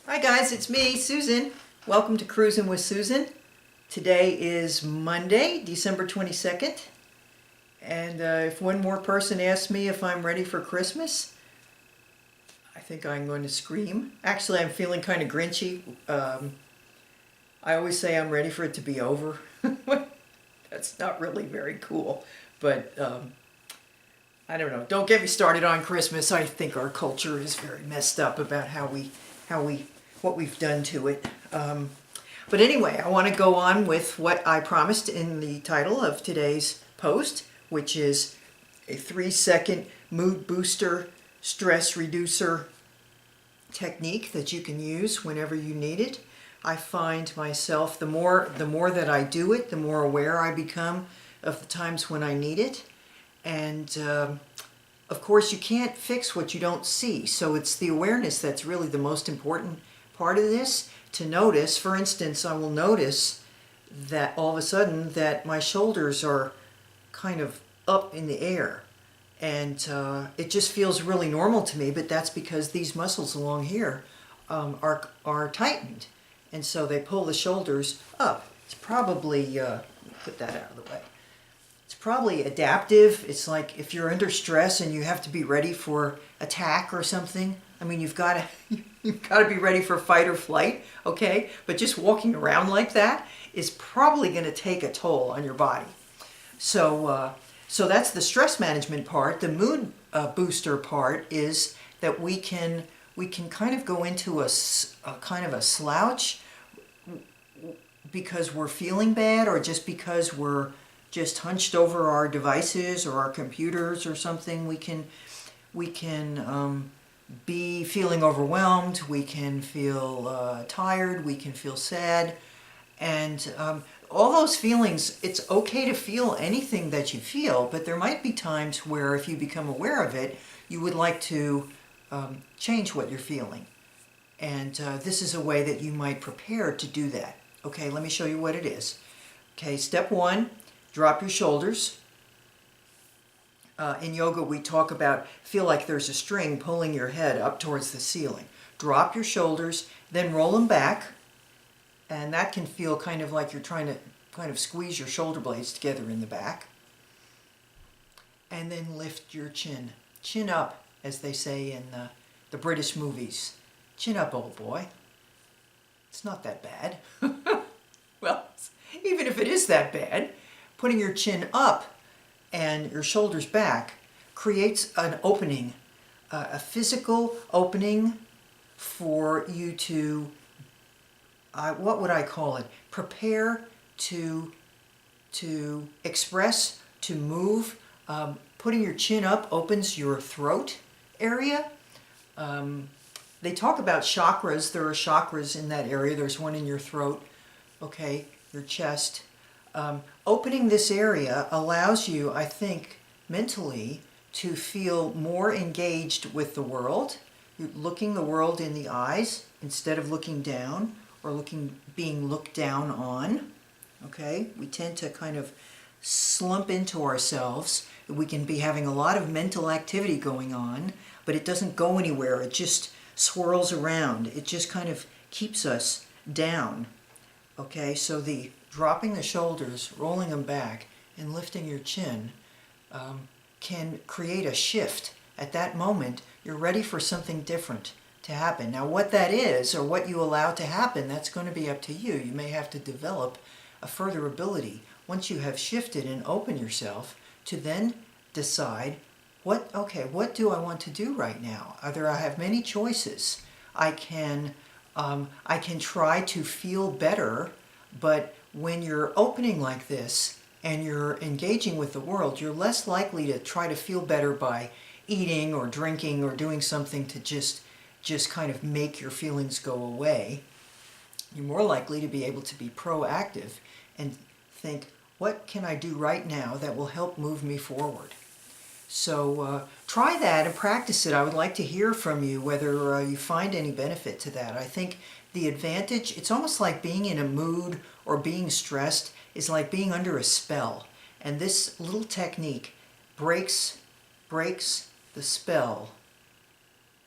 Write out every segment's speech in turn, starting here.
Hi guys, it's me, Susan. Welcome to Cruisin' with Susan. Today is Monday, December 22nd. And if one more person asks me if I'm ready for Christmas, I think I'm going to scream. Actually, I'm feeling kind of grinchy. I always say I'm ready for it to be over. That's not really very cool. But I don't know. Don't get me started on Christmas. I think our culture is very messed up about what we've done to it. But anyway, I want to go on with what I promised in the title of today's post, which is a 3-second mood booster, stress reducer technique that you can use whenever you need it. I find myself, the more that I do it, the more aware I become of the times when I need it. And of course, you can't fix what you don't see. So it's the awareness that's really the most important part of this. To notice, for instance, I will notice that all of a sudden that my shoulders are kind of up in the air. And it just feels really normal to me, but that's because these muscles along here are tightened. And so they pull the shoulders up. It's probably, put that out of the way. It's probably adaptive. It's like if you're under stress and you have to be ready for attack or something. I mean, you've got to be ready for fight or flight, okay? But just walking around like that is probably going to take a toll on your body. So that's the stress management part. The mood booster part is that we can kind of go into a kind of a slouch because we're feeling bad, or just because we're just hunched over our devices or our computers or something. We can be feeling overwhelmed. We can feel tired. We can feel sad, and all those feelings. It's okay to feel anything that you feel, but there might be times where, if you become aware of it, you would like to change what you're feeling. And this is a way that you might prepare to do that. Okay, let me show you what it is. Okay, step one, drop your shoulders. In yoga, we talk about feel like there's a string pulling your head up towards the ceiling. Drop your shoulders, then roll them back. And that can feel kind of like you're trying to kind of squeeze your shoulder blades together in the back. And then lift your chin. Chin up, as they say in the British movies. Chin up, old boy. It's not that bad. Well, even if it is that bad, putting your chin up and your shoulders back creates an opening, a physical opening for you to, what would I call it? Prepare to express, to move. Putting your chin up opens your throat area. They talk about chakras. There are chakras in that area. There's one in your throat, okay, your chest. Opening this area allows you, I think, mentally to feel more engaged with the world. You're looking the world in the eyes instead of looking down or being looked down on. Okay, we tend to kind of slump into ourselves. We can be having a lot of mental activity going on, but it doesn't go anywhere. It just swirls around. It just kind of keeps us down. Okay, so the dropping the shoulders, rolling them back, and lifting your chin can create a shift. At that moment, you're ready for something different to happen. Now, what that is, or what you allow to happen, that's going to be up to you. You may have to develop a further ability once you have shifted and opened yourself to then decide, what do I want to do right now? I have many choices. I can try to feel better, but when you're opening like this and you're engaging with the world, you're less likely to try to feel better by eating or drinking or doing something to just kind of make your feelings go away. You're more likely to be able to be proactive and think, what can I do right now that will help move me forward? So try that and practice it. I would like to hear from you whether you find any benefit to that. I think the advantage, it's almost like being in a mood or being stressed is like being under a spell. And this little technique breaks the spell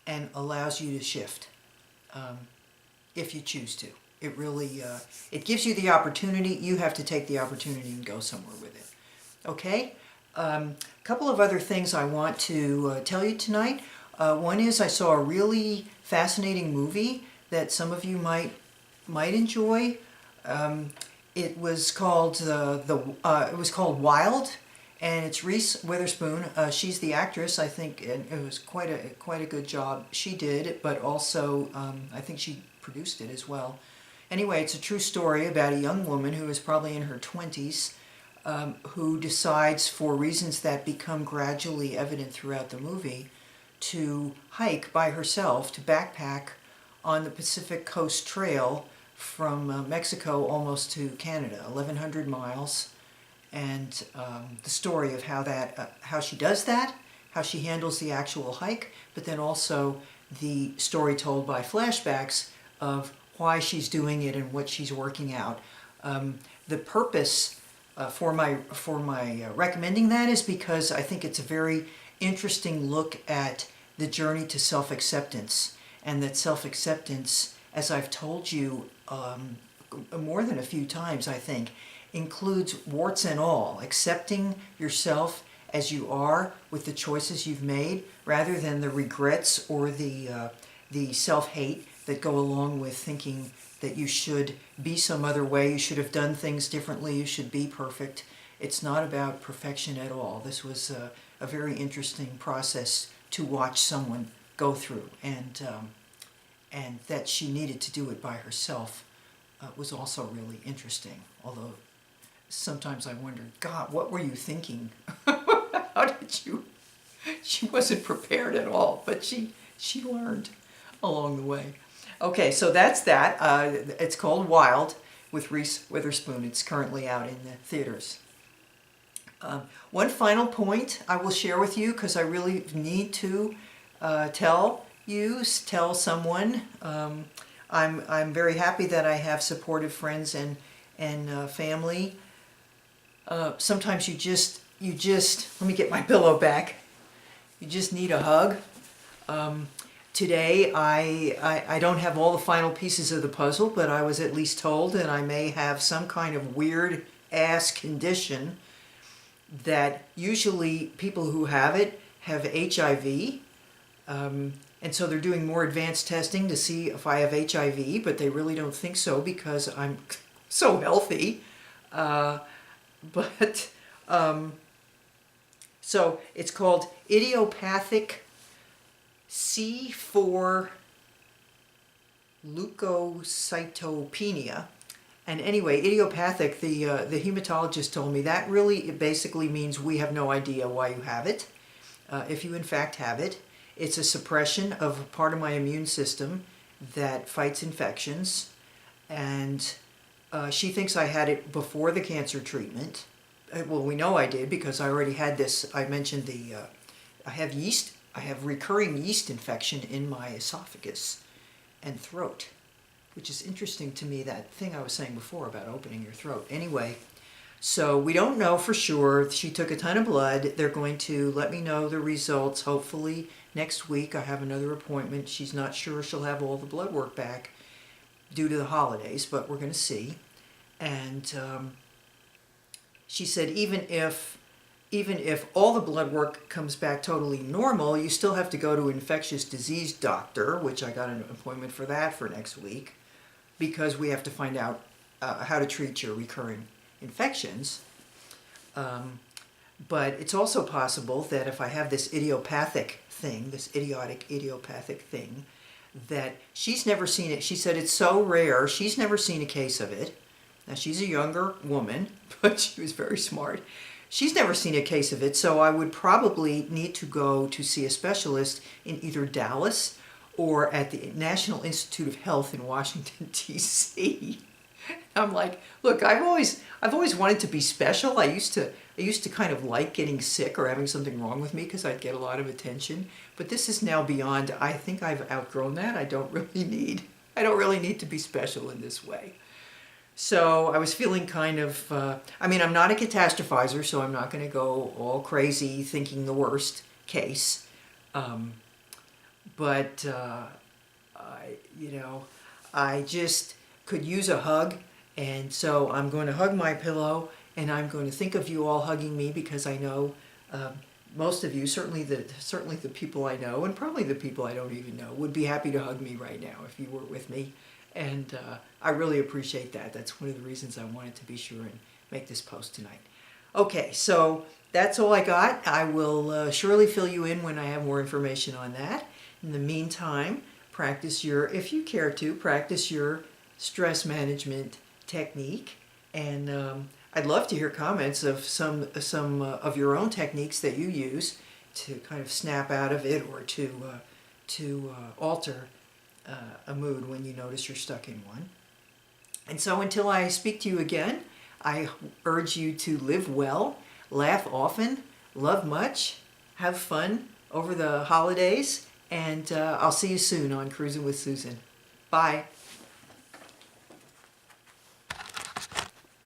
and allows you to shift. if you choose to. It really, it gives you the opportunity. You have to take the opportunity and go somewhere with it. Okay? A couple of other things I want to tell you tonight. One is I saw a really fascinating movie that some of you might enjoy. It was called Wild, and it's Reese Witherspoon. She's the actress, I think, and it was quite a good job she did. But also, I think she produced it as well. Anyway, it's a true story about a young woman who is probably in her 20s, who decides, for reasons that become gradually evident throughout the movie, to hike by herself, to backpack on the Pacific Coast Trail from Mexico almost to Canada, 1,100 miles, and the story of how she does that, how she handles the actual hike, but then also the story told by flashbacks of why she's doing it and what she's working out. The purpose for my recommending that is because I think it's a very interesting look at the journey to self-acceptance, and that self-acceptance, as I've told you more than a few times, I think, includes warts and all, accepting yourself as you are with the choices you've made, rather than the regrets or the self-hate that go along with thinking that you should be some other way, you should have done things differently, you should be perfect. It's not about perfection at all. This was a very interesting process to watch someone go through, and that she needed to do it by herself was also really interesting. Although sometimes I wondered, God, what were you thinking? How did you? She wasn't prepared at all, but she learned along the way. Okay, so that's that. It's called Wild with Reese Witherspoon. It's currently out in the theaters. One final point I will share with you, because I really need to tell someone. I'm very happy that I have supportive friends and family. Sometimes you just let me get my pillow back. You just need a hug. Today, I don't have all the final pieces of the puzzle, but I was at least told that I may have some kind of weird-ass condition that usually people who have it have HIV. And so they're doing more advanced testing to see if I have HIV, but they really don't think so because I'm so healthy. So it's called idiopathic C4 leukocytopenia. And anyway, idiopathic, the hematologist told me that really it basically means we have no idea why you have it. If you in fact have it, it's a suppression of a part of my immune system that fights infections. And she thinks I had it before the cancer treatment. Well, we know I did because I already had this. I mentioned I have yeast. I have recurring yeast infection in my esophagus and throat, which is interesting to me, that thing I was saying before about opening your throat. Anyway, so we don't know for sure. She took a ton of blood. They're going to let me know the results hopefully next week. I have another appointment. She's not sure she'll have all the blood work back due to the holidays, but we're going to see. And she said even if all the blood work comes back totally normal, you still have to go to an infectious disease doctor, which I got an appointment for that for next week, because we have to find out how to treat your recurring infections. But it's also possible that if I have this idiopathic thing, this idiopathic thing, that she's never seen it. She said it's so rare, she's never seen a case of it. Now, she's a younger woman, but she was very smart. She's never seen a case of it, so I would probably need to go to see a specialist in either Dallas or at the National Institute of Health in Washington, D.C. I'm like, look, I've always wanted to be special. I used to kind of like getting sick or having something wrong with me because I'd get a lot of attention. But this is now beyond. I think I've outgrown that. I don't really need to be special in this way. So I was feeling kind of, I'm not a catastrophizer, so I'm not going to go all crazy thinking the worst I just could use a hug, and so I'm going to hug my pillow, and I'm going to think of you all hugging me, because I know most of you, certainly the people I know, and probably the people I don't even know, would be happy to hug me right now if you were with me. And I really appreciate that. That's one of the reasons I wanted to be sure and make this post tonight. Okay, so that's all I got. I will surely fill you in when I have more information on that. In the meantime, practice your, if you care to, practice your stress management technique. And I'd love to hear comments of some of your own techniques that you use to kind of snap out of it, or to alter a mood when you notice you're stuck in one. And so until I speak to you again, I urge you to live well, laugh often, love much, have fun over the holidays, and I'll see you soon on Cruisin' with Susan. Bye.